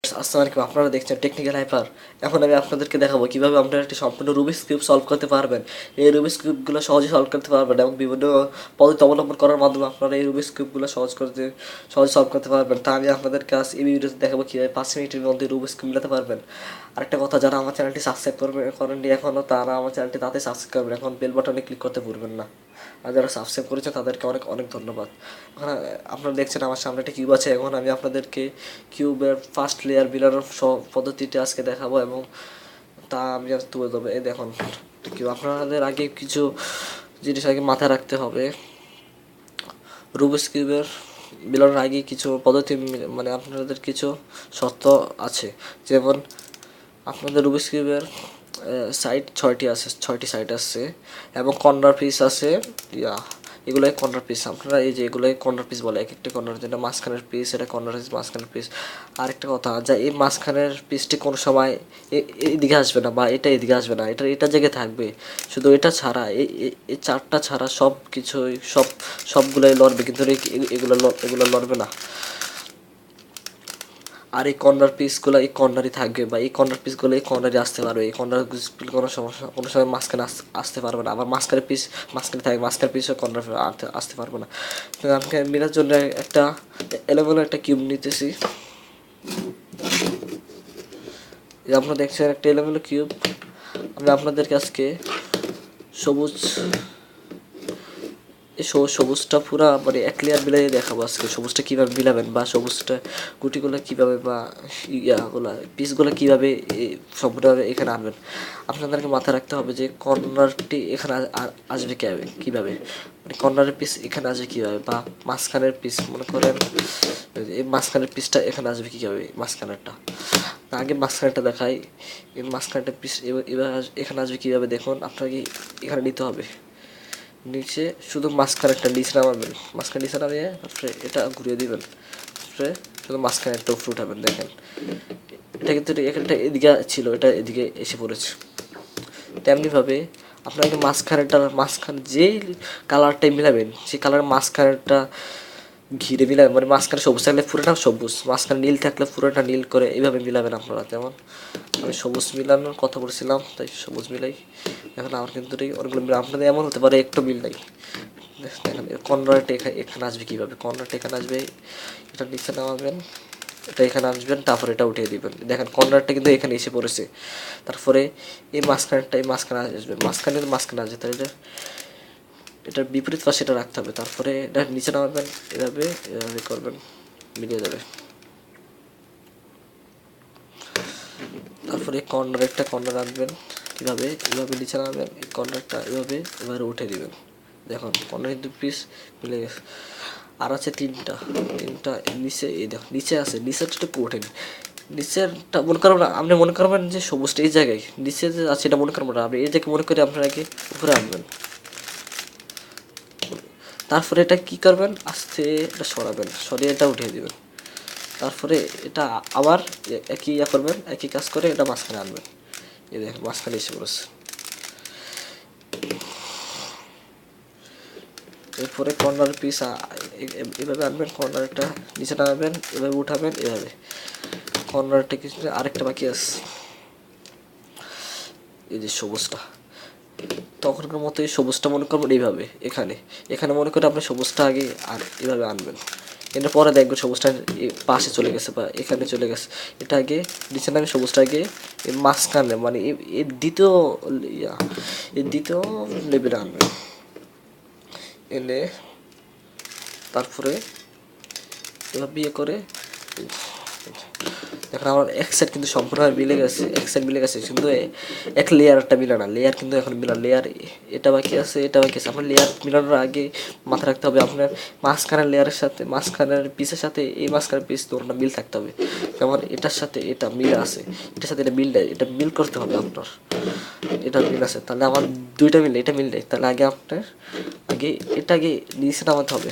আসসালামু আলাইকুম, আপনারা দেখছেন টেকনিক্যাল হাইপার। এখন আমি আপনাদেরকে দেখাবো কিভাবে আপনারা একটি সম্পূর্ণ রুবিক্স কিউব সলভ করতে পারবেন। এই রুবিক্স কিউবগুলো সহজে সলভ করতে পারবেন এবং বিভিন্ন পদ্ধতি অবলম্বন করার মাধ্যমে আপনারা এই রুবিক্স কিউবগুলো সহজে সলভ করতে পারবেন। তা আমি আপনাদেরকে আজ এই ভিডিওতে দেখাবো কীভাবে 5 মিনিটের মধ্যে রুবিক্স কিউব মেলাতে পারবেন। আরেকটা কথা, যারা আমার চ্যানেলটি সাবস্ক্রাইব করেননি এখনও, তারা আমার চ্যানেলটি তাতে সাবস্ক্রাইব করবেন, এখন বেল বাটনে ক্লিক করতে ভুলবেন না। আর যারা সাবস্ক্রাইব করেছে তাদেরকে অনেক অনেক ধন্যবাদ। এখন আপনারা দেখছেন আমার সামনে একটা কিউব আছে। এখন আমি আপনাদেরকে কিউবের ফার্স্ট লেয়ার বিলানোর পদ্ধতিটি আজকে দেখাবো এবং তা আমি আজ তুলে দেবো। এই দেখুন কিউব, আপনাদের আগে কিছু জিনিস আগে মাথায় রাখতে হবে। রুবিক্স কিউবের বিলানোর আগে কিছু পদ্ধতি, মানে আপনাদের কিছু শর্ত আছে। যেমন আপনাদের রুবিক্স কিউবের সাইড 6টি সাইড আছে এবং কর্নার পিস আছে। এগুলোই কর্নার পিস। আপনারা এই যে এগুলোই কর্নার পিস বলে, এক একটা কর্নার, যেটা মাঝখানের পিস এটা কর্নার পিস, মাঝখানের পিস। আরেকটা কথা, যা এই মাঝখানের পিসটি কোনো সময় এদিকে আসবে না বা এটা এদিকে আসবে না, এটা জায়গায় থাকবে। শুধু এটা ছাড়া এই 4টা ছাড়া সব কিছুই সবগুলোই লড়বে, কিন্তু এগুলো লড়বে না। আর এই কর্নার পিসগুলো এই কর্নারই থাকবে বা এই কর্নার পিসগুলো এই কর্নারই আসতে পারবে। এই কর্নার পিস কোনো সময় মাঝখানে আসতে পারবে না। আবার মাঝখানে থাকবে, মাঝখানে পিসও কর্নার আসতে পারবে না। তো আমাকে মিলার জন্য একটা কিউব নিতেছি। আপনারা দেখছেন একটা এলোমেলো কিউব। আমি আপনাদেরকে আজকে সবুজটা পুরা মানে এক লেয়ার মিলাই দেখাবো আজকে। সবুজটা কীভাবে মিলাবেন বা সবুজটা গুটিগুলো কীভাবে বা পিসগুলো কীভাবে সম্পূর্ণভাবে এখানে আনবেন। আপনাদেরকে মাথায় রাখতে হবে যে কর্নারটি এখানে আসবে কীভাবে, মানে কর্নারের পিস এখানে আসবে কীভাবে, বা মাঝখানের পিস মনে করেন এই মাঝখানের পিসটা এখানে আসবে কীভাবে, মাঝখানেরটা। আগে মাঝখানেরটা দেখাই। এই মাঝখানেরটা পিস এবার এখানে আসবে কীভাবে দেখুন। আপনাকে এখানে নিতে হবে, নিচে শুধু মাঝখানে একটা নিচে নামাবেন, মাঝখানে নিচে নামিয়ে তারপরে এটা ঘুরিয়ে দিবেন, তারপরে শুধু মাঝখানে একটা উপরে উঠাবেন। দেখেন এটা কিন্তু একটা এদিকে ছিল, এটা এদিকে এসে পড়েছে। তেমনিভাবে আপনাকে মাঝখানে যে কালারটাই মিলাবেন সেই কালারের মাঝখানেরটা ঘিরে মিলাবেন, মানে মাঝখানে সবুজ থাকলে পুরোটা সবুজ, মাঝখানে নীল থাকলে পুরোটা নীল করে এইভাবে মিলাবেন আপনারা। যেমন আমি সবুজ মিলানোর কথা বলছিলাম তাই সবুজ মিলাই। এখন আমার কিন্তু অনেকগুলো মিল, আপনাদের এমন হতে পারে একটু মিল নাই। দেখেন কর্নারটা এখানে আসবে কীভাবে, কর্নারটা এখানে আসবে, এটা নিচে নামাবেন, এটা এখানে আসবেন, তারপরে এটা উঠিয়ে দিবেন। দেখেন কর্নারটা কিন্তু এখানে এসে পড়েছে। তারপরে এই মাঝখানে আসবে, মাঝখানে আসবে, তাহলে এটার বিপরীত পাশে এটা রাখতে হবে। তারপরে এটা নিচে নামাবেন, এভাবে করবেন, মিলিয়ে যাবে। তারপরে কর্নার আনবেন, এভাবে নিচে নামাবেন, এই কর্নারটা এভাবে উঠে দিবেন। দেখুন কর্নারের 2 পিস মিলে গেছে। আর আছে তিনটা নিচে, এই দেখুন নিচে আছে, নিচেরটা একটু ওঠেনি। নিচেরটা মনে করবেন, আপনি মনে করবেন যে সবুজটা এই জায়গায় নিচে যে আছে এটা মনে করবেন না, আপনি এই জায়গায় মনে করে আপনারা কি উপরে আনবেন। তারপরে এটা কি করবেন, আস্তে এটা সরাবেন, সরিয়ে এটা উঠিয়ে দিবেন। তারপরে এটা আবার একই কাজ করে এটা মাঝখানে আনবেন। এই দেখেন মাঝখানে এসে পড়েছে। এরপরে কর্নার পিস এভাবে আনবেন, কর্নারটা নিচে নামাবেন, এভাবে উঠাবেন, এভাবে কর্নারটা কিছু। আরেকটা বাকি আছে, এই যে সবুজটা। তখনকার মতো এই সবুজটা মনে করবেন এইভাবে, এখানে মনে করে আপনি সবুজটা আগে আর এভাবে আনবেন। এর পরে দেখবেন সবুজটা পাশে চলে গেছে বা এখানে চলে গেছে। এটা আগে নিচে নামে সবুজটা আগে মাঝখানে, মানে এর দ্বিতীয় লেভেলে আনবেন, এনে তারপরে এবার বিয়ে করে দেখেন আমার এক সাইড কিন্তু সম্পূর্ণভাবে মিলে গেছে, কিন্তু এক লেয়ারটা মিলে না, লেয়ার কিন্তু এখন লেয়ার এটা বাকি আছে। আপনার লেয়ার মিলানোর আগে মাথায় রাখতে হবে আপনার মাঝখানের লেয়ারের সাথে, মাঝখানের পিসের সাথে এই মাঝখানের পিস দুটোটা মিল থাকতে হবে। যেমন এটার সাথে এটা মিল আছে, এটার সাথে এটা মিল নেই, এটা মিল করতে হবে আপনার। এটা মিল আছে, তাহলে আমার দুইটা মিলে এটা মিল নেই, তাহলে আপনার এটা নিচে নামাতে হবে।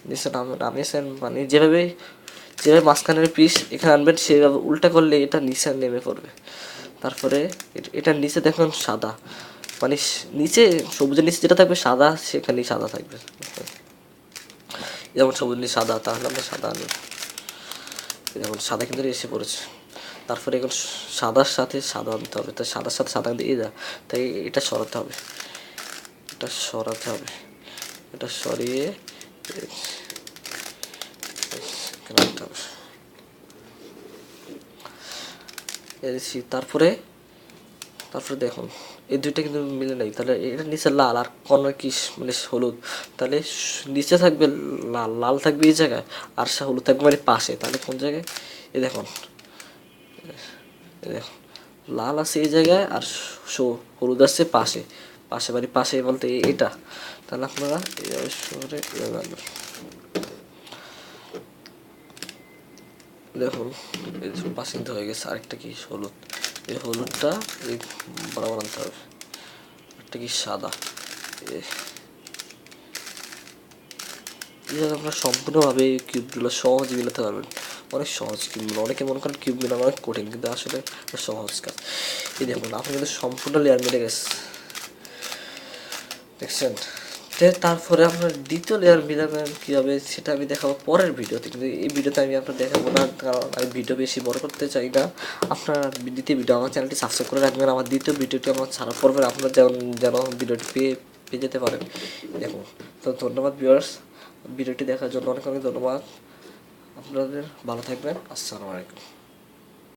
নিচে নামিয়েছেন মানে যেভাবে মাঝখানের পিস এখানে আনবেন সেভাবে উল্টা করলে এটা নিচে নেমে পড়বে। তারপরে এটার নিচে দেখুন সাদা, মানে নিচে সবুজের নিচে যেটা থাকবে সাদা, সেখানেই সাদা থাকবে। যেমন সবুজ নিচে সাদা, তাহলে আমরা সাদা আনবো। দেখুন সাদা কিন্তু এসে পড়েছে। তারপরে এখন সাদার সাথে সাদা আনতে হবে, তাই সাদার সাথে সাদা দিয়ে যা, তাই এটা সরাতে হবে, এটা সরাতে হবে, এটা সরিয়ে এখানে আনতে হবে। তারপরে তারপরে দেখুন এই দুইটা কিন্তু মিলে নেই, তাহলে এটা নিচে লাল আর কর্নার কি মানে হলুদ, তাহলে নিচে থাকবে লাল, লাল থাকবে এই জায়গায়, আর হলুদ থাকবে মানে পাশে, তাহলে কোন জায়গায়, এই দেখুন লাল আছে এই জায়গায় আর হলুদ আছে পাশে, পাশে মানে পাশে বলতে এটা, তাহলে আপনারা এইভাবে সরে এভাবে আনবেন। দেখুন এই পাশে কিন্তু হয়ে গেছে। আরেকটা কি হলুদ, এই হলুদটা এই বরাবর আনতে হবে, একটা কি সাদা, এইভাবে আপনারা সম্পূর্ণভাবে এই কিউবগুলো সহজে মিলাতে পারবেন। অনেক সহজ কিউবগুলো, অনেকে মনে করেন কিউব মিলানো অনেক কঠিন, কিন্তু আসলে সহজ কাজ। এই দেখুন আপনি কিন্তু সম্পূর্ণ লেয়ার মিলে গেছে, দেখছেন। তারপরে আপনার দ্বিতীয় লেয়ার মিলাবেন কীভাবে সেটা আমি দেখাবো পরের ভিডিওতে, কিন্তু এই ভিডিওতে আমি আপনার দেখাবো না, কারণ আমি ভিডিও বেশি বড় করতে চাই না। আপনার দ্বিতীয় ভিডিও আমার চ্যানেলটি সাবস্ক্রাইব করে রাখবেন, আমার দ্বিতীয় ভিডিওটি আমার ছাড়া পড়বেন, আপনার যেন ভিডিওটি পেয়ে যেতে পারেন। দেখুন তো ধন্যবাদ ভিউয়ার্স, ভিডিওটি দেখার জন্য অনেক অনেক ধন্যবাদ। আপনাদের ভালো থাকবেন, আসসালামু আলাইকুম।